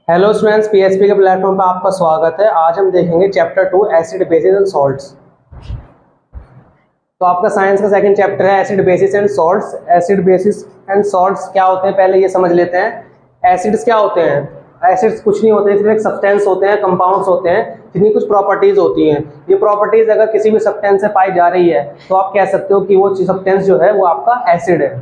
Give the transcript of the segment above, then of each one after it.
Hello students, PHP के platform पर आपका स्वागत है। आज हम देखेंगे chapter 2 acid basis and salts. तो आपका साइंस का सेकंड चैप्टर है acid basis and salts. Acid basis and salts क्या होते हैं पहले ये समझ लेते हैं। एसिड्स क्या होते हैं? एसिड्स कुछ नहीं होते, सिर्फ एक सब्सटेंस होते हैं, कंपाउंड्स होते हैं जिनकी कुछ प्रॉपर्टीज होती हैं। ये प्रॉपर्टीज अगर किसी भी सब्सटेंस से पाई जा रही है तो आप कह सकते हो कि वो सब्सटेंस जो है वो आपका एसिड है।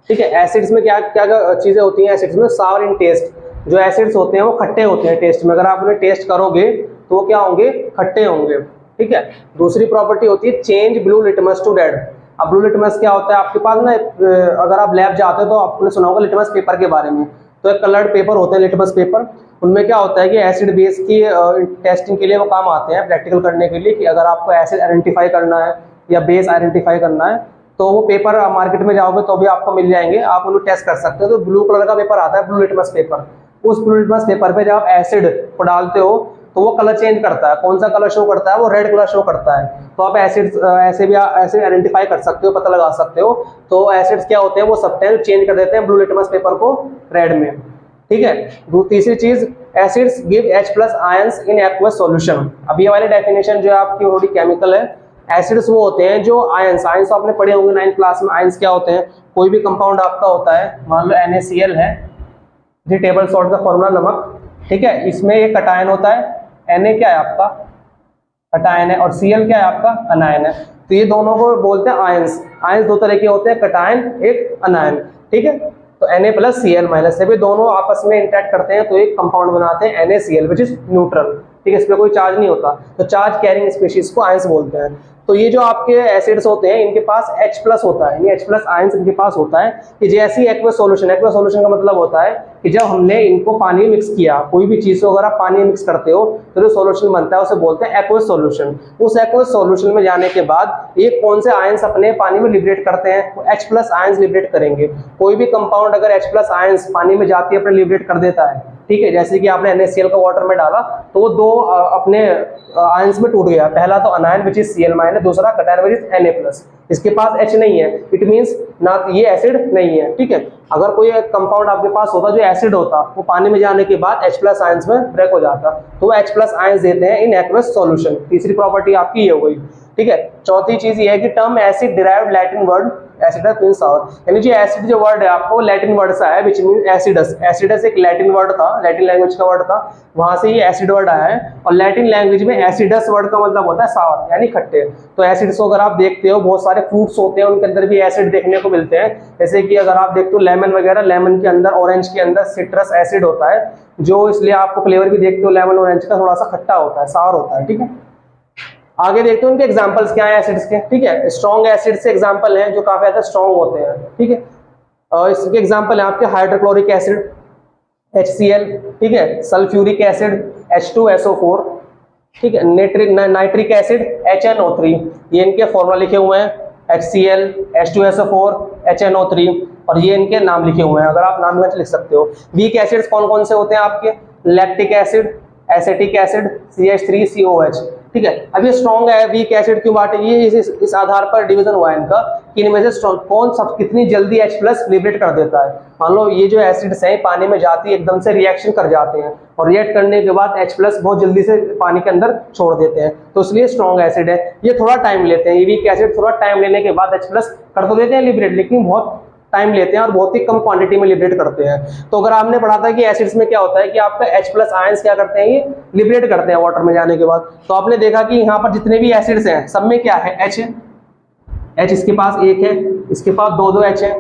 ठीक है। एसिड्स में क्या क्या चीजें होती हैं? एसिड्स में सावर इन टेस्ट। जो एसिड्स होते हैं वो खट्टे होते हैं टेस्ट में। अगर आप उन्हें टेस्ट करोगे तो वो क्या होंगे? खट्टे होंगे। ठीक है। दूसरी प्रॉपर्टी होती है change blue litmus to red. अब ब्लू लिटमस क्या होता है आपके पास ना, अगर आप लैब जाते हो तो आपने सुना होगा लिटमस पेपर के बारे में। तो एक कलर्ड पेपर होते हैं लिटमस पेपर। उनमें क्या होता है कि एसिड बेस की टेस्टिंग के लिए वो काम आते हैं, प्रैक्टिकल करने के लिए, कि अगर आपको एसिड आइडेंटिफाई करना है या बेस आइडेंटिफाई करना है तो वो पेपर मार्केट में जाओगे तो भी आपको मिल जाएंगे, आप उन्हें टेस्ट कर सकते हो। तो ब्लू कलर का पेपर आता है, ब्लू लिटमस पेपर। उस ब्लू लिटमस पेपर पे जब आप एसिड को डालते हो तो वो कलर चेंज करता है। कौन सा कलर शो करता है? वो रेड कलर शो करता है। तो आप एसिड ऐसे भी ऐसे आइडेंटिफाई कर सकते हो, पता लगा सकते हो। तो एसिड्स क्या होते हैं? वो सब्सटेंस चेंज कर देते हैं ब्लू लिटमस पेपर को रेड में। ठीक है। तीसरी चीज, acids give H+ ions in aqueous solution. अब ये वाली डेफिनेशन जो है आपकी थोड़ी केमिकल है। एसिड्स वो होते हैं जो आयंस आपने पढ़े होंगे 9th क्लास में। आयंस क्या होते हैं? कोई भी कंपाउंड आपका होता है, मान लो NaCl है, जी टेबल सॉल्ट का फॉर्मूला नमक। ठीक है। इसमें एक कटायन होता है, Na क्या है आपका? कटायन है, और Cl क्या है आपका? अनायन है। तो ये दोनों को बोलते हैं आयंस। आयंस दो तरह के होते हैं, कटायन, एक अनायन। ठीक है। तो Na+Cl- से भी दोनों आपस में इंटरेक्ट करते हैं तो एक कंपाउंड बनाते हैं NaCl, विच इज न्यूट्रल। ठीक है। इसमें कोई चार्ज नहीं होता, तो चार्ज कैरिंग स्पीशीज को आयंस बोलते हैं। तो ये जो आपके एसिड्स होते हैं इनके पास H+ होता है, ये H+ आयंस इनके पास होता है। कि जैसे ही एक्वस सॉल्यूशन का मतलब होता है कि जब हमने इनको पानी में मिक्स किया, कोई भी चीज को अगर आप पानी में मिक्स करते हो तो जो सॉल्यूशन बनता है उसे बोलते हैं एक्वस सॉल्यूशन। उस एक्वस सॉल्यूशन में जाने के बाद ये कौन से आयंस अपने पानी में लिबरेट करते हैं? वो H+ आयंस लिबरेट करेंगे। कोई भी कंपाउंड अगर H+ आयंस पानी में जाती है अपने लिबरेट कर देता है। ठीक है। जैसे कि आपने NaCl को वाटर में डाला तो वो दो अपने आयंस में टूट गया। पहला तो अनायन विच इज Cl-, दूसरा कटायन विच इज Na+। इसके पास H नहीं है, इट मींस ना ये एसिड नहीं है। ठीक है। अगर कोई कंपाउंड आपके पास होता जो एसिड होता, वो पानी में जाने के बाद H+ आयंस में ब्रेक हो जाता, तो वो H+ आयंस देते हैं इन एक्वस सॉल्यूशन। तीसरी प्रॉपर्टी आपकी ये हो गई। ठीक है। चौथी चीज ये है कि term acid derived Latin word acidus means sour. यानी जो एसिड जो वर्ड है आपको लैटिन वर्ड से आया, विच मीन एसिडस। एसिडस एक लैटिन वर्ड था, लैटिन लैंग्वेज का वर्ड था, वहां से ये एसिड वर्ड आया है। और लैटिन लैंग्वेज में एसिडस वर्ड का मतलब होता है सावर, यानी खट्टे। तो एसिड्स को अगर आप देखते हो, बहुत सारे फ्रूट्स होते हैं उनके अंदर भी एसिड देखने को मिलते हैं। जैसे कि अगर आप देखते हो लेमन वगैरह, लेमन के अंदर, ऑरेंज के अंदर सिट्रस एसिड होता है, जो इसलिए आपको फ्लेवर भी देखते हो लेमन ऑरेंज का थोड़ा सा खट्टा होता है, सावर होता है। ठीक है। आगे देखते हैं उनके एग्जांपल्स क्या हैं एसिड्स के। ठीक है। स्ट्रॉन्ग एसिड से एग्जांपल हैं जो काफी ज्यादा स्ट्रॉन्ग होते हैं। ठीक है। और इसके एग्जांपल है आपके हाइड्रोक्लोरिक एसिड HCl। ठीक है। Sulphuric acid H2SO4। ठीक है। Nitric acid HNO3। ये इनके फॉर्मूला लिखे हुए हैं, HCl, H2SO4, HNO3, और ये इनके नाम लिखे हुए हैं, अगर आप नाम में लिख सकते हो। वीक एसिड्स कौन कौन से होते हैं आपके? Lactic acid, acetic acid, CH3COH। ठीक है। अब ये स्ट्रॉन्ग है, वीक एसिड क्यों बांटे? ये इस आधार पर डिवीजन हुआ है इनका कि इनमें से स्ट्रॉन्ग कौन सब कितनी जल्दी H+ लिबरेट कर देता है। मान लो ये जो एसिड्स हैं पानी में जाती है, एकदम से रिएक्शन कर जाते हैं, और रिएक्ट करने के बाद H+ बहुत जल्दी से पानी के अंदर छोड़ देते हैं, तो इसलिए स्ट्रॉन्ग एसिड है। ये थोड़ा टाइम लेते हैं, ये वीक एसिड थोड़ा टाइम लेने के बाद H+ कर तो देते हैं लिबरेट, लेकिन बहुत टाइम लेते हैं और बहुत ही कम क्वांटिटी में लिबरेट करते हैं। तो अगर आपने पढ़ा था कि एसिड्स में क्या होता है कि आपका H+ आयंस क्या करते हैं? ये लिबरेट करते हैं वाटर में जाने के बाद। तो आपने देखा कि यहाँ पर जितने भी एसिड्स हैं सब में क्या है? H है। H इसके पास एक है, इसके पास दो H है,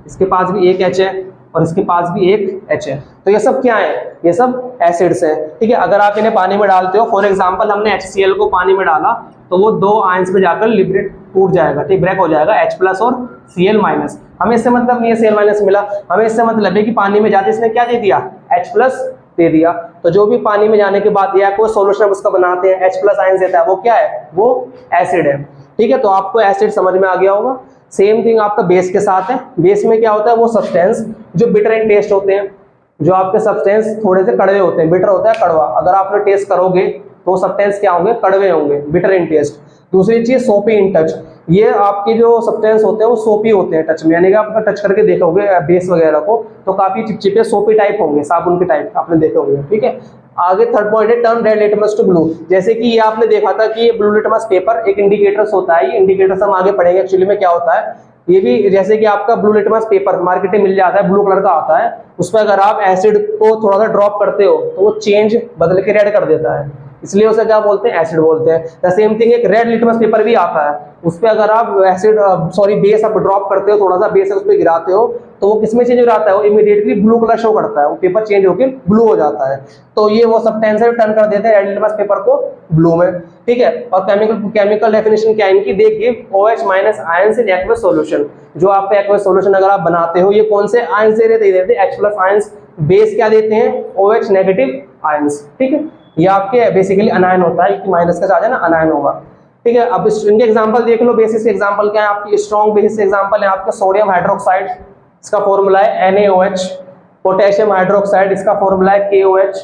इसके पास भी एक H है, और इसके पास भी एक H है। तो ये सब क्या है? ये सब एसिड्स हैं। ठीक है। अगर आप इन्हें पानी में डालते हो, फॉर एग्जांपल हमने HCl को पानी में डाला तो वो दो आयंस में जाकर लिबरेट टूट जाएगा, ठीक, ब्रेक हो जाएगा, H+ और Cl-। हमें इससे मतलब नहीं है Cl- मिला, हमें इससे मतलब है कि पानी में जाते इसने क्या दे दिया? H+ दे दिया। तो जो भी पानी में जाने के बाद या कोई सॉल्यूशन उसका बनाते हैं H+ आयंस देता है, वो क्या है? वो एसिड है। ठीक है। तो आपको एसिड समझ में आ गया होगा। सेम थिंग आपका बेस के साथ है। बेस में क्या होता है? वो सब्सटेंस जो बिटर इन टेस्ट होते हैं, जो आपके सब्सटेंस थोड़े से कड़वे होते हैं, बिटर होता है, कड़वा। अगर आप टेस्ट करोगे तो सब्सटेंस क्या होंगे, कड़वे होंगे, बिटर इन टेस्ट। दूसरी चीज सोपी इन टच, ये आपके जो सब्सटेंस होते हैं वो सोपी होते हैं टच में, यानी कि आप टच करके देखोगे बेस वगैरह को तो काफी चिपचिपे सोपी टाइप होंगे, साबुन के टाइप आपने देखे होंगे, ठीक है। आगे थर्ड पॉइंट है turn red litmus to blue, जैसे कि ये आपने देखा था कि ये ब्लू लिटमस पेपर एक इंडिकेटर्स होता है, ये इंडिकेटर्स हम आगे पढ़ेंगे एक्चुअली में क्या होता है। ये भी जैसे कि आपका ब्लू लिटमस पेपर मार्केट में मिल जाता है, ब्लू कलर का आता है, उस पर अगर आप एसिड को थोड़ा सा ड्रॉप करते हो तो वो चेंज बदल के रेड कर देता है, इसलिए उसे क्या बोलते हैं, एसिड बोलते हैं। द सेम थिंग एक रेड लिटमस पेपर भी आता है, उस पर अगर आप एसिड बेस आप ड्रॉप करते हो, थोड़ा सा बेस उस पर गिराते हो तो वो किसमें चेंज हो जाता है, वो इमीडिएटली ब्लू कलर शो करता है, वो पेपर चेंज होकर ब्लू हो जाता है। तो ये वो सब्सटेंस है टर्न कर देते हैं रेड लिटमस पेपर को ब्लू में, ठीक है। और केमिकल डेफिनेशन क्या है इनकी, देखिए OH minus ions in aqueous solution, जो आपका एक्वस सॉल्यूशन अगर आप बनाते हो, ये कौन से आयंस दे रहे थे, H प्लस आयंस, बेस क्या देते हैं, OH नेगेटिव आयंस, ठीक है। ये आपके बेसिकली अनायन होता है, कि माइनस का चार्ज है ना, अनायन होगा, ठीक है। अब इनके एग्जांपल देख लो, बेसिस के एग्जांपल क्या है आपकी, स्ट्रॉन्ग बेसिस एग्जांपल है आपका सोडियम हाइड्रोक्साइड, इसका फॉर्मूला है NaOH, पोटेशियम हाइड्रोक्साइड, इसका फॉर्मूला है KOH,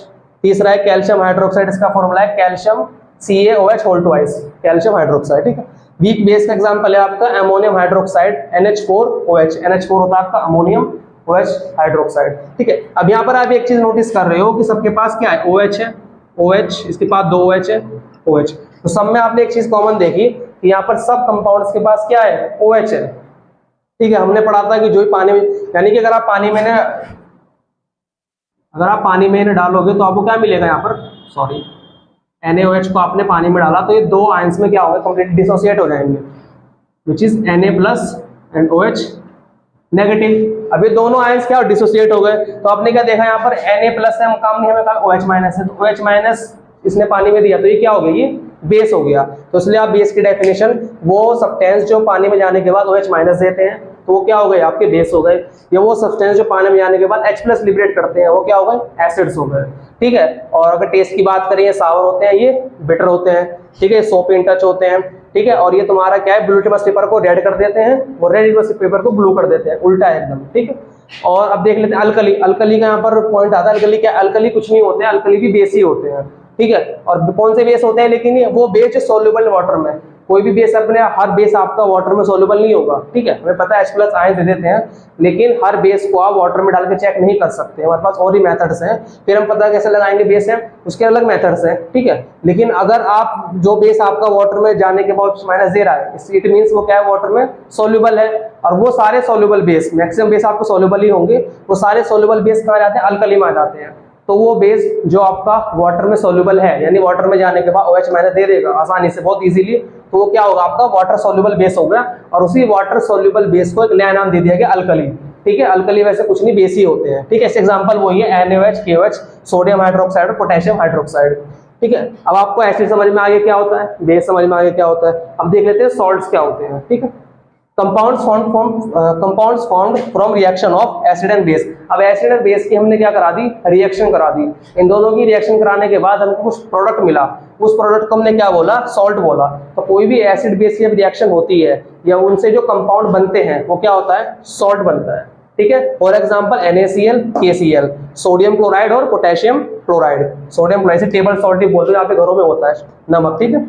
तीसरा है कैल्शियम हाइड्रोक्साइड, इसका फॉर्मूला है calcium CaOH whole twice, calcium hydroxide, ठीक है। वीक बेस का एग्जांपल है आपका अमोनियम हाइड्रोक्साइड NH4OH, NH4 होता है आपका अमोनियम OH हाइड्रोक्साइड, ठीक है। अब यहाँ पर आप एक चीज नोटिस कर रहे हो कि सबके पास क्या है, OH है, OH, इसके पास 2 OH है, OH, तो सब में आपने एक चीज कॉमन देखी कि यहाँ पर सब कंपाउंड्स के पास क्या है, OH है, ठीक है। हमने पढ़ा था कि जो पानी में, यानी कि अगर आप पानी में इन्हें डालोगे तो आपको क्या मिलेगा, यहाँ पर सॉरी NaOH को आपने पानी में डाला तो ये दो आयंस में क्या होगा, कंप्लीटली डिसोसिएट हो जाएंगे, which is Na plus and OH negative. अब ये दोनों आयंस क्या डिसोसिएट हो गए, तो आपने क्या देखा यहाँ पर Na प्लस है, हम काम नहीं हमें कहा OH माइनस है, तो OH माइनस इसने पानी में दिया तो ये क्या हो गया, ये बेस हो गया। तो इसलिए आप बेस की डेफिनेशन, वो सब्सटेंस जो पानी में जाने के बाद OH माइनस देते हैं तो वो क्या हो गए, आपके बेस हो गए। या वो सब्सटेंस जो पानी में जाने के बाद H प्लस लिबरेट करते हैं वो क्या हो गए, एसिड्स हो गए, ठीक है। और अगर टेस्ट की बात करें, ये सावर होते हैं, ये बिटर होते हैं, ठीक है, सोप इन टच होते हैं, ठीक है। और ये तुम्हारा क्या है, ब्लू लिटमस पेपर को रेड कर देते हैं, वो रेड लिटमस पेपर को ब्लू कर देते हैं, उल्टा है एकदम, ठीक है। और अब देख लेते हैं अल्कली, अल्कली का यहाँ पर पॉइंट आता है, अल्कली क्या, अल्कली कुछ नहीं होते हैं, अल्कली भी बेस ही होते हैं, ठीक है। और कौन से बेस होते हैं, लेकिन वो बेस सोल्यूबल वाटर में, कोई भी बेस अपने, हर बेस आपका वाटर में सोल्यूबल नहीं होगा, ठीक है। हमें पता है H प्लस आयंस दे देते हैं, लेकिन हर बेस को आप वाटर में डाल के चेक नहीं कर सकते, हमारे पास और ही मेथड्स हैं, फिर हम पता कैसे लगाएंगे बेस है, उसके अलग मेथड्स हैं, ठीक है। लेकिन अगर आप जो बेस आपका वाटर में जाने के बाद माइनस दे रहा है, इट मींस वो क्या है, वाटर में सोल्यूबल है। और वो सारे सोल्यूबल बेस, मैक्सिमम बेस आपको सोल्यूबल ही होंगे, वो सारे सोल्यूबल बेस कहाँ जाते हैं, अल्कली में आ जाते हैं। तो वो बेस जो आपका वाटर में सोल्यूबल है, यानी वाटर में जाने के बाद OH माइनस दे देगा आसानी से, बहुत इजीली, तो वो क्या होगा, आपका वाटर सोल्यूबल बेस हो गया। और उसी वाटर सोल्यूबल बेस को एक नया नाम दे दिया गया, अल्कली, ठीक है। अल्कली वैसे कुछ नहीं, बेस ही होते हैं, ठीक है। इस एग्जांपल वही है NaOH, KOH, सोडियम हाइड्रोक्साइड और पोटेशियम हाइड्रोक्साइड, ठीक है। अब आपको एसिड समझ में आ गया क्या होता है, बेस समझ में आ गया क्या होता है। अब देख लेते हैं सॉल्ट्स क्या होते हैं, ठीक है। Compounds formed from reaction of acid and base. अब एसिड और बेस की हमने क्या करा दी, रिएक्शन करा दी। इन दोनों की रिएक्शन कराने के बाद हमको कुछ प्रोडक्ट मिला, उस प्रोडक्ट को हमने क्या बोला, सॉल्ट बोला। तो कोई भी एसिड बेस की रिएक्शन होती है या उनसे जो कंपाउंड बनते हैं वो क्या होता है, सॉल्ट बनता है, ठीक है। For example NaCl, KCl, sodium chloride और पोटेशियम क्लोराइड। सोडियम क्लोराइड से टेबल सॉल्ट भी बोलते हैं, यहाँ पे घरों में होता है नमक, ठीक है।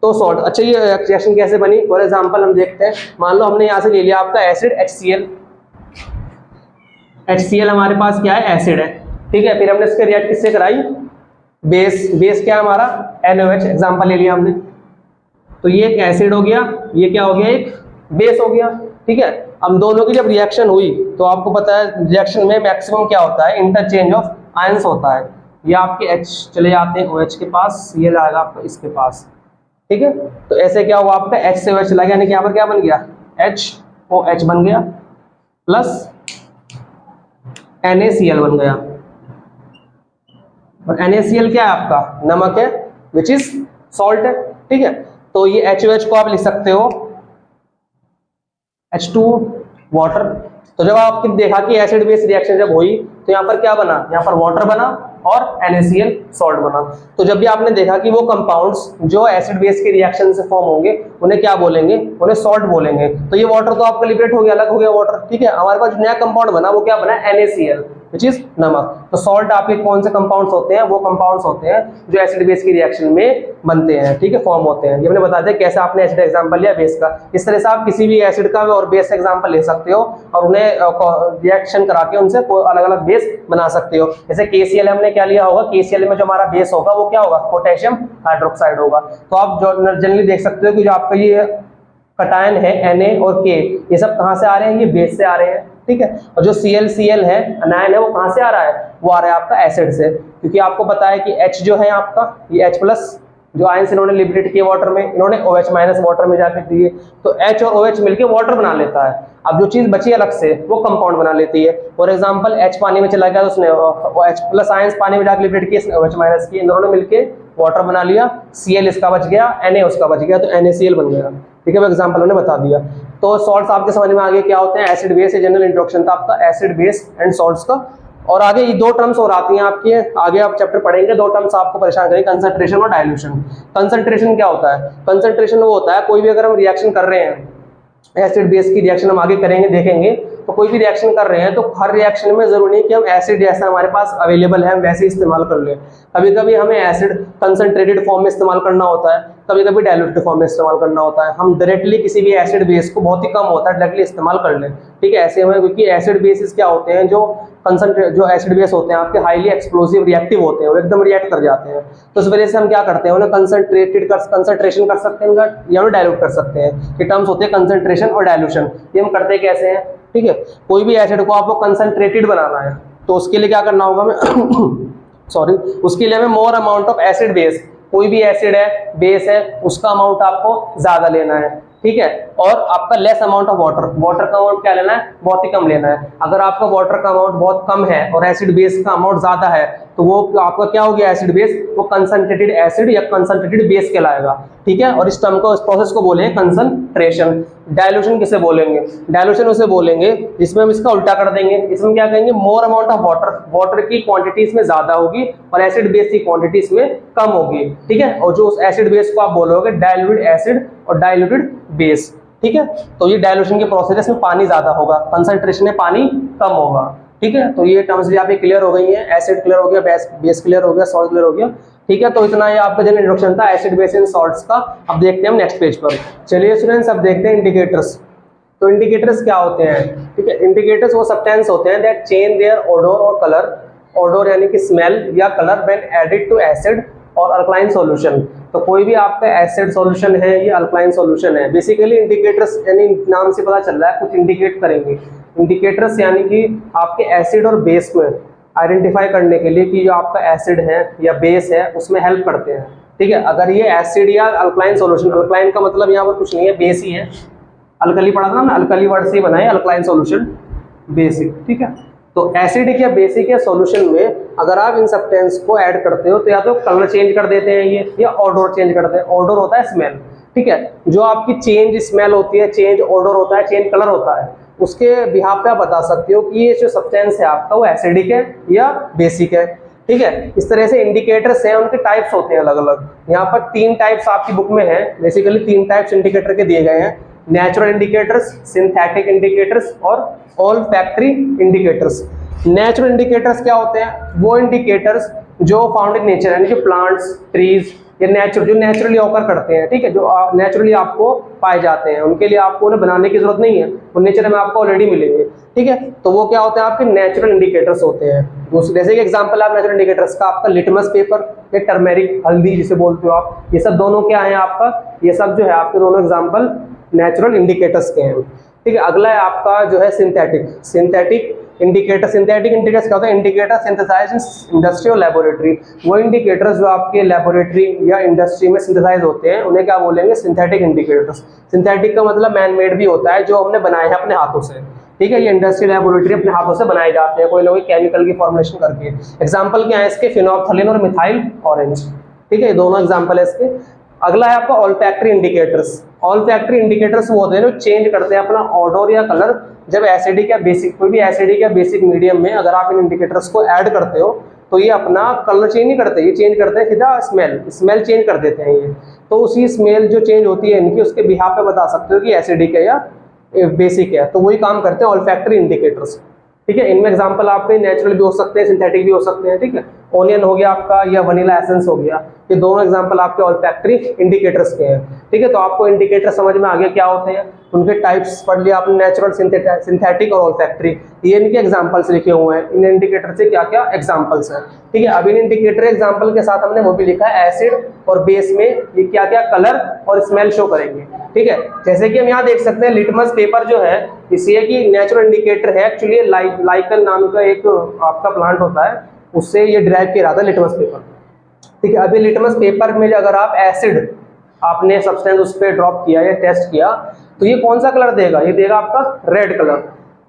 तो सॉल्ट, अच्छा ये रिएक्शन कैसे बनी, फॉर एग्जांपल हम देखते हैं। मान लो हमने यहाँ से ले लिया आपका एसिड HCl हमारे पास क्या है, एसिड है, ठीक है। फिर हमने इसके रिएक्ट किससे कराई, बेस क्या है हमारा, NaOH एग्जांपल ले लिया हमने, तो ये एक एसिड हो गया, ये क्या हो गया, एक बेस हो गया, ठीक है। अब दोनों की जब रिएक्शन हुई तो आपको पता है रिएक्शन में मैक्सिमम क्या होता है, इंटरचेंज ऑफ आयंस होता है। ये आपके H चले जाते हैं OH के पास, ये लाएगा आपका इसके पास, ठीक है। तो ऐसे क्या हुआ, आपका H से OH चला गया, यानी कि यहाँ पर क्या बन गया, HOH बन गया प्लस NaCl बन गया। और NaCl क्या है आपका, नमक है, विच इज सॉल्ट है, ठीक है। तो ये HOH को आप लिख सकते हो H2 वाटर। तो जब आपने देखा कि एसिड बेस रिएक्शन जब हुई तो यहाँ पर क्या बना, यहाँ पर वाटर बना और NaCl सॉल्ट बना। तो जब भी आपने देखा कि वो कंपाउंड्स जो एसिड बेस के रिएक्शन से फॉर्म होंगे उन्हें क्या बोलेंगे, उन्हें सॉल्ट बोलेंगे। तो ये वाटर तो आपका लिबरेट हो गया, अलग हो गया वाटर, ठीक है। हमारे पास नया कंपाउंड बना वो क्या बना, NaCl, विच इज नमक। तो सॉल्ट आपके कौन से कंपाउंड्स होते हैं, वो कंपाउंड्स होते हैं जो एसिड बेस की रिएक्शन में बनते हैं, ठीक है, फॉर्म होते हैं। ये मैंने बता दिया कैसे आपने एसिड एग्जांपल लिया बेस का। इस तरह से आप किसी भी एसिड का और बेस एग्जांपल ले सकते हो और उन्हें रिएक्शन करा के उनसे अलग अलग बेस बना सकते हो। जैसे KCl हमने क्या लिया होगा, KCl में जो हमारा बेस होगा वो क्या होगा, पोटेशियम हाइड्रोक्साइड होगा। तो आप जो जनरली देख सकते हो कि जो आपका ये कटायन है Na और K, ये सब कहाँ से आ रहे हैं, ये बेस से आ रहे हैं, ठीक है। और जो Cl है, अनायन है, वो कहाँ से आ रहा है, वो आ रहा है आपका एसिड से, क्योंकि आपको पता है कि H जो है आपका, ये H+ जो आयंस इन्होंने लिबरेट किए वाटर में, इन्होंने OH- वाटर में जाके दिए, तो H और OH मिलकर वाटर बना लेता है। अब जो चीज बची अलग से वो कंपाउंड बना लेती है। फॉर एग्जांपल H पानी में चला गया तो उसने H+ आयंस पानी में जाके लिबरेट किए, OH- किए, इन दोनों ने मिलके वाटर बना लिया, Cl इसका बच गया, Na उसका बच गया, तो NaCl बन गया, ठीक है। वो एग्जांपल हमने बता दिया। तो सॉल्ट्स आपके समझ में आ गए क्या होते हैं, एसिड बेस। जनरल इंट्रोडक्शन था आपका एसिड बेस एंड सॉल्ट्स का। और आगे ये दो टर्म्स और आती हैं आपकी, आगे आप चैप्टर पढ़ेंगे, दो टर्म्स आपको परेशान करेंगे, कंसंट्रेशन और डाइल्यूशन। कंसंट्रेशन क्या होता है, कंसंट्रेशन वो होता है कोई भी अगर हम रिएक्शन कर रहे हैं, एसिड बेस की रिएक्शन हम आगे करेंगे देखेंगे, तो कोई भी रिएक्शन कर रहे हैं तो हर रिएक्शन में जरूरी नहीं कि हम एसिड जैसा हमारे पास अवेलेबल है हम वैसे इस्तेमाल कर लें। कभी कभी हमें एसिड कंसंट्रेटेड फॉर्म में इस्तेमाल करना होता है, कभी कभी डाइल्यूटेड फॉर्म में इस्तेमाल करना होता है। हम डायरेक्टली किसी भी एसिड बेस को बहुत ही कम होता है डायरेक्टली इस्तेमाल कर लें, ठीक है। ऐसे में क्योंकि एसिड बेसिस क्या होते हैं, जो एसिड बेस होते हैं आपके हाईली एक्सप्लोसिव रिएक्टिव होते हैं, वो एकदम रिएक्ट कर जाते हैं। तो इस वजह से हम क्या करते हैं, उन्हें कंसंट्रेशन कर सकते हैं या उन्हें डाइल्यूट कर सकते हैं। ये टर्म्स होते हैं कंसंट्रेशन और डाइल्यूशन। ये हम करते कैसे हैं, ठीक है। कोई भी एसिड को आपको कंसंट्रेटेड बनाना है तो उसके लिए क्या करना होगा हमें सॉरी, उसके लिए हमें more amount of acid base, कोई भी एसिड है बेस है उसका अमाउंट आपको ज्यादा लेना है, ठीक है। और आपका less amount of water, water का अमाउंट क्या लेना है, बहुत ही कम लेना है। अगर आपका वाटर का अमाउंट बहुत कम है और एसिड बेस का अमाउंट ज्यादा है तो वो आपका क्या हो गया, एसिड बेस, वो कंसंट्रेटेड एसिड या कंसंट्रेटेड बेस कहलाएगा, ठीक है। और इस टर्म को, इस प्रोसेस को बोलेंगे कंसंट्रेशन। डाइल्यूशन किसे बोलेंगे, डाइल्यूशन उसे बोलेंगे जिसमें हम इसका उल्टा कर देंगे। इसमें क्या कहेंगे, more amount of water, water की क्वांटिटी इसमें ज्यादा होगी और एसिड बेस की क्वांटिटी इसमें कम होगी, ठीक है। और जो उस एसिड बेस को आप बोलोगे डाइल्यूटेड एसिड और डाइल्यूटेड बेस, ठीक है। तो ये डाइल्यूशन के प्रोसेस में पानी ज्यादा होगा, कंसंट्रेशन में पानी कम होगा, ठीक है। तो ये टर्म्स भी आपके क्लियर हो गई हैं, एसिड क्लियर हो गया, बेस क्लियर हो गया, सॉल्ट क्लियर हो गया, ठीक है। तो इतना ये आपका जनरल इंट्रोडक्शन था एसिड बेस एंड सॉल्ट्स का। अब देखते हैं हम नेक्स्ट पेज पर। चलिए स्टूडेंट्स, अब देखते हैं इंडिकेटर्स। तो इंडिकेटर्स क्या होते हैं, ठीक है। इंडिकेटर्स वो सब्सटेंस होते हैं दैट चेंज देयर ओडोर और कलर, ओडोर यानी कि स्मेल या colour when added to acid और अल्कलाइन सॉल्यूशन। तो कोई भी आपका एसिड सॉल्यूशन है या अल्कलाइन सॉल्यूशन है, बेसिकली इंडिकेटर्स यानी नाम से पता चल रहा है कुछ इंडिकेट करेंगे। इंडिकेटर्स यानी कि आपके एसिड और बेस में आइडेंटिफाई करने के लिए कि जो आपका एसिड है या बेस है उसमें हेल्प करते हैं, ठीक है। अगर ये एसिड या अल्कलाइन सॉल्यूशन, अल्कलाइन का मतलब यहाँ पर कुछ नहीं है, बेस ही है। अल्कली पढ़ा था ना, अल्कली वर्ड से बनाए अल्कलाइन सॉल्यूशन, बेसिक, ठीक है। तो एसिडिक या बेसिक या सॉल्यूशन में अगर आप इन सब्सटेंस को ऐड करते हो तो या तो कलर चेंज कर देते हैं ये, या ऑडोर चेंज करते हैं। ऑडोर होता है स्मेल, ठीक है। जो आपकी चेंज स्मेल होती है, चेंज ऑडोर होता है, चेंज कलर होता है, उसके बिहाफ पे आप बता सकते हो कि ये जो सब्सटेंस है आपका वो एसिडिक है या बेसिक है, ठीक है। इस तरह से इंडिकेटर्स हैं, उनके टाइप्स होते हैं अलग अलग। यहाँ पर 3 टाइप्स आपकी बुक में है, बेसिकली 3 टाइप्स इंडिकेटर के दिए गए हैं, नेचुरल इंडिकेटर्स, सिंथेटिक इंडिकेटर्स और ऑल्फैक्टरी इंडिकेटर्स। नेचुरल इंडिकेटर्स क्या होते हैं, वो इंडिकेटर्स जो फाउंड इन नेचर, यानी कि प्लांट्स, ट्रीज, ये जो नेचुरली ऑकर करते हैं, ठीक है, जो नेचुरली आपको पाए जाते हैं, उनके लिए आपको उन्हें बनाने की जरूरत नहीं है, वो नेचर में आपको ऑलरेडी मिलेंगे, ठीक है। तो वो क्या होते हैं, आपके नेचुरल इंडिकेटर्स होते हैं। जैसे कि एग्जांपल आप नेचुरल इंडिकेटर्स का, आपका लिटमस पेपर या टर्मेरिक, हल्दी जिसे बोलते हो आप, ये सब दोनों क्या है आपका, ये सब जो है आपके दोनों एग्जाम्पल नेचुरल इंडिकेटर्स के हैं, ठीक है। अगला है आपका जो है सिंथेटिक इंडिकेटर। सिंथेटिक इंडिकेटर्स क्या होता है, इंडिकेटर सिंथेसाइज्ड इन इंडस्ट्री और लैबोरेटरी। वो इंडिकेटर्स जो आपके लैबोरेटरी या इंडस्ट्री में सिंथेसाइज होते हैं उन्हें क्या बोलेंगे, सिंथेटिक इंडिकेटर्स। सिंथेटिक का मतलब मैन मेड भी होता है, जो हमने बनाए हैं अपने हाथों से, ठीक है। ये इंडस्ट्री लैबोरेटरी अपने हाथों से बनाए जाते हैं, कोई ना कोई केमिकल की फॉर्मुलेशन करके। एग्जाम्पल क्या है इसके, फिनोल्फ्थालीन और मिथाइल ऑरेंज, ठीक है, ये दोनों एग्जाम्पल है इसके। अगला है आपका ऑल्फैक्टरी इंडिकेटर्स। ऑल्फैक्टरी इंडिकेटर्स वो होते हैं जो चेंज करते हैं अपना ऑडोर या कलर जब एसिडिक या बेसिक, कोई भी एसिडिक या बेसिक मीडियम में अगर आप इन इंडिकेटर्स को ऐड करते हो तो ये अपना कलर चेंज नहीं करते, ये चेंज करते हैं सीधा स्मेल चेंज कर देते हैं ये। तो उसी स्मेल जो चेंज होती है इनकी, उसके बिहाफ पे बता सकते हो कि एसिडिक है या बेसिक है, तो वही काम करते हैं ऑल्फैक्टरी इंडिकेटर्स, ठीक है। इनमें एग्जांपल आपके नेचुरल भी हो सकते हैं, सिंथेटिक भी हो सकते हैं। ठीक है, ओनियन हो गया आपका या वनीला एसेंस हो गया, ये दोनों एग्जांपल आपके ऑल्फैक्टरी इंडिकेटर्स के हैं। ठीक है, तो आपको इंडिकेटर समझ में आ गया क्या होते हैं, उनके टाइप्स पढ़ लिया आपने, नेचुरल, सिंथेटिक और ऑल्फैक्टरी, ये इनके एग्जांपल्स लिखे हुए हैं। इन इंडिकेटर से क्या क्या एग्जांपल्स हैं। ठीक है, अब इन इंडिकेटर एग्जांपल के साथ हमने वो भी लिखा है, एसिड और बेस में ये क्या क्या कलर और स्मेल शो करेंगे। ठीक है, जैसे कि हम यहाँ देख सकते हैं लिटमस पेपर जो है, इसी की नेचुरल इंडिकेटर है। एक्चुअली लाइकन नाम का एक आपका प्लांट होता है, उससे ये डिराइव किया जाता है लिटमस पेपर। ठीक है, अभी लिटमस पेपर में अगर आप एसिड आपने सब्सटेंस उस पर ड्रॉप किया या टेस्ट किया तो ये कौन सा कलर देगा, ये देगा आपका रेड कलर।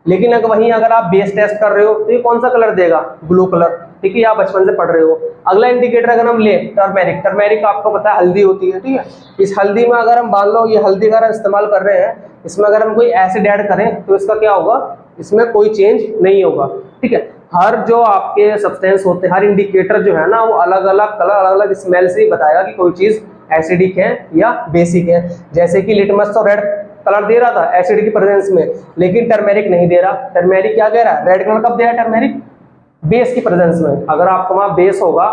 लेकिन अगर वहीं अगर आप बेस टेस्ट कर रहे हो तो ये कौन सा कलर देगा, ब्लू कलर। ठीक है, आप बचपन से पढ़ रहे हो। अगला इंडिकेटर अगर हम ले टर्मेरिक, टर्मेरिक आपको पता है हल्दी होती है। ठीक है, इस हल्दी में अगर हम मान लो ये हल्दी अगर इस्तेमाल कर रहे हैं, इसमें अगर हम कोई एसिड ऐड करें तो इसका क्या होगा, इसमें कोई चेंज नहीं होगा। ठीक है, हर जो आपके सब्सटेंस होते हैं, हर इंडिकेटर जो है ना, वो अलग अलग कलर, अलग अलग स्मेल से ही बताएगा कि कोई चीज एसिडिक है या बेसिक है। जैसे कि लिटमस तो रेड कलर दे रहा था एसिड की प्रेजेंस में, लेकिन टर्मेरिक नहीं दे रहा। टर्मेरिक क्या कह रहा है, रेड कलर कब दे रहा है टर्मेरिक, बेस की प्रेजेंस में। अगर आपका वहां बेस होगा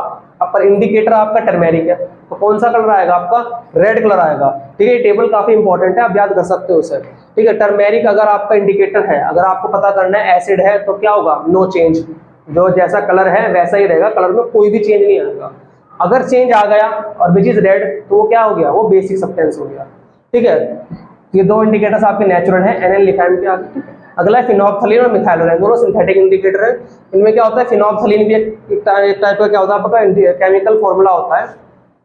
पर इंडिकेटर आपका टर्मेरिक है तो कौन सा कलर आएगा आपका, रेड कलर आएगा। ठीक है, ये टेबल काफी इंपॉर्टेंट है, आप याद कर सकते हो उसे। ठीक है, टर्मेरिक अगर आपका इंडिकेटर है, अगर आपको पता करना है एसिड है तो क्या होगा, नो चेंज, जो जैसा कलर है वैसा ही रहेगा, कलर में कोई भी चेंज नहीं आएगा। अगर चेंज आ गया और विच इज रेड तो वो क्या हो गया, वो बेसिक सब्सटेंस हो गया। ठीक है, ये दो इंडिकेटर्स आपके नेचुरल है, एनएल के आगे। अगला है फिनोप्थलीन और मिथाइलोरेन, दोनों सिंथेटिक इंडिकेटर है। इनमें क्या होता है, फिनोप्थलीन भी एक टाइप का क्या होता है आपका केमिकल फॉर्मूला होता है,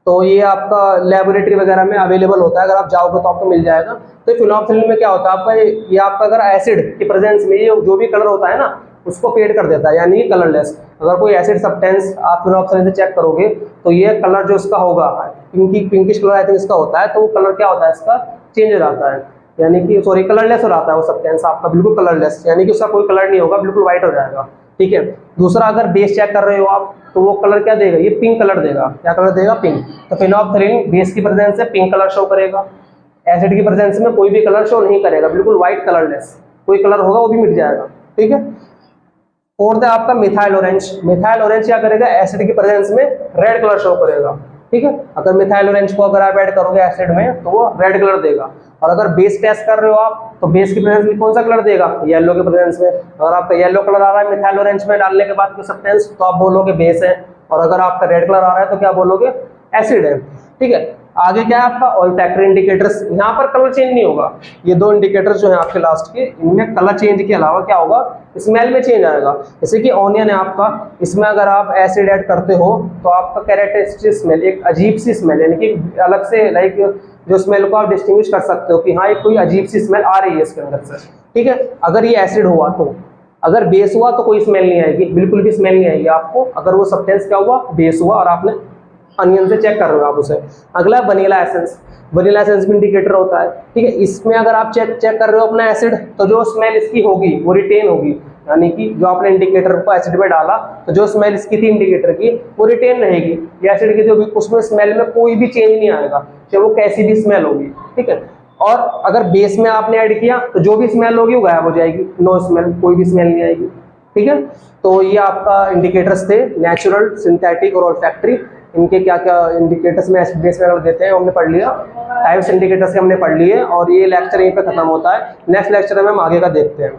तो ये आपका लेबोरेटरी वगैरह में अवेलेबल होता है, अगर आप जाओगे तो आपको मिल जाएगा। तो फिनोप्थलीन में क्या होता है आपका, ये आपका अगर एसिड की प्रेजेंस में ये जो भी कलर होता है ना उसको फेड कर देता है, यानी कलरलेस। अगर कोई एसिड सब्सटेंस आप फिनोप्थलीन से चेक करोगे तो ये कलर जो इसका होगा पिंकिश कलर आई थिंक इसका होता है, तो वो कलर क्या होता है इसका, चेंज हो जाता है, यानी कि सॉरी कलरलेस हो जाता है वो सब्सटेंस आपका, बिल्कुल कलरलेस, यानी कि उसका कोई कलर नहीं होगा, बिल्कुल व्हाइट हो जाएगा। ठीक है, दूसरा अगर बेस चेक कर रहे हो आप तो वो कलर क्या देगा, ये पिंक कलर देगा। क्या कलर देगा, पिंक। तो फिनोप्थलीन बेस की प्रेजेंस से पिंक कलर शो करेगा, एसिड की प्रेजेंस में कोई भी कलर शो नहीं करेगा, बिल्कुल व्हाइट कलरलेस, कोई कलर होगा वो भी मिट जाएगा। ठीक है, फोर्थ है आपका मिथाइल ऑरेंज। मिथाइल ऑरेंज क्या करेगा, एसिड की प्रेजेंस में रेड कलर शो करेगा। ठीक है, अगर मिथाइल ऑरेंज को अगर आप ऐड करोगे एसिड में तो वो रेड कलर देगा। और अगर बेस टेस्ट कर रहे हो आप तो बेस की प्रेजेंस में कौन सा कलर देगा, येलो के प्रेजेंस में। अगर आपका येलो कलर आ रहा है मिथाइल ऑरेंज में डालने के बाद सब्सटेंस तो आप बोलोगे बेस है, और अगर आपका रेड कलर आ रहा है तो क्या बोलोगे, एसिड है। ठीक है, आगे क्या है आपका ऑल्फैक्टरी इंडिकेटर्स, यहाँ पर कलर चेंज नहीं होगा। ये दो इंडिकेटर्स जो है आपके लास्ट के, इनमें कलर चेंज के अलावा क्या होगा, स्मेल में चेंज आएगा। जैसे कि ऑनियन है आपका, इसमें अगर आप एसिड ऐड करते हो तो आपका कैरेक्टरिस्टिक स्मेल, एक अजीब सी स्मेल, यानी कि अलग से लाइक जो स्मेल को आप डिस्टिंग्विश कर सकते हो कि हाँ एक कोई अजीब सी स्मेल आ रही है इसके अंदर से। ठीक है, अगर ये एसिड हुआ तो, अगर बेस हुआ तो कोई स्मेल नहीं आएगी, बिल्कुल भी स्मेल नहीं आएगी आपको, अगर वो सब्सटेंस क्या हुआ, बेस हुआ और आपने अनियन से चेक कर रहे हो आप उसे। अगला वनीला एसेंस, वनीला एसेंस भी इंडिकेटर होता है। ठीक है, इसमें अगर आप चेक कर रहे हो अपना एसिड तो जो स्मेल इसकी होगी वो रिटेन होगी, यानी कि जो आपने इंडिकेटर को एसिड में डाला तो जो स्मेल इसकी थी इंडिकेटर की वो रिटेन रहेगी। ये एसिड की जो भी उसमें स्मेल में कोई भी चेंज नहीं आएगा, चाहे वो कैसी भी स्मेल होगी। ठीक है, और अगर बेस में आपने ऐड किया तो जो भी स्मेल होगी वो गायब हो जाएगी, नो स्मेल, कोई भी स्मेल नहीं आएगी। ठीक है, तो ये आपका इंडिकेटर्स थे, नेचुरल, सिंथेटिक और ऑल्फैक्टरी। इनके क्या क्या इंडिकेटर्स में एसिड बेस वगैरह देते हैं हमने पढ़ लिया, टाइप्स इंडिकेटर्स के हमने पढ़ लिए, और ये लेक्चर यहीं पे खत्म होता है। नेक्स्ट लेक्चर में हम आगे का देखते हैं।